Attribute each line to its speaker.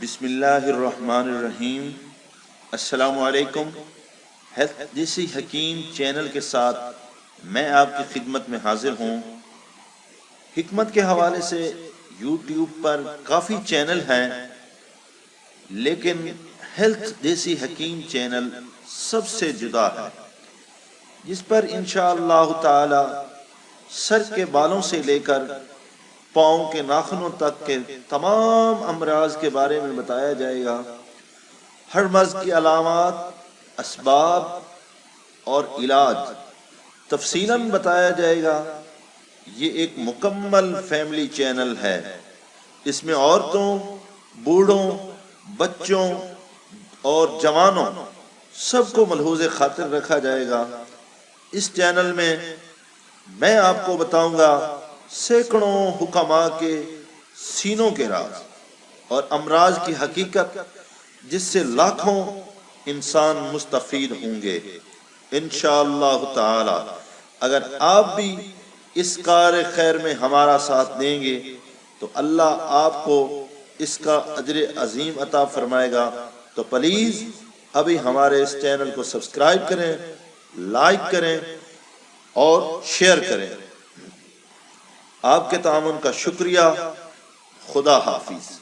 Speaker 1: بسم اللہ الرحمن الرحیم۔ السلام علیکم۔ ہیلتھ جیسی حکیم چینل کے ساتھ میں آپ کی خدمت میں حاضر ہوں۔ حکمت کے حوالے سے یوٹیوب پر کافی چینل ہیں، لیکن ہیلتھ جیسی حکیم چینل سب سے جدا ہے، جس پر انشاءاللہ تعالی سر کے بالوں سے لے کر پاؤں کے ناخنوں تک کے تمام امراض کے بارے میں بتایا جائے گا۔ ہر مرض کی علامات، اسباب اور علاج تفصیلاً بتایا جائے گا۔ یہ ایک مکمل فیملی چینل ہے۔ اس میں عورتوں، بوڑھوں، بچوں اور جوانوں سب کو ملحوظ خاطر رکھا جائے گا۔ اس چینل میں آپ کو بتاؤں گا سینکڑوں حکماء کے سینوں کے راز اور امراض کی حقیقت، جس سے لاکھوں انسان مستفید ہوں گے انشاءاللہ تعالی۔ اگر آپ بھی اس کار خیر میں ہمارا ساتھ دیں گے تو اللہ آپ کو اس کا اجر عظیم عطا فرمائے گا۔ تو پلیز ابھی ہمارے اس چینل کو سبسکرائب کریں، لائک کریں اور شیئر کریں۔ آپ کے تعاون کا شکریہ۔ خدا حافظ۔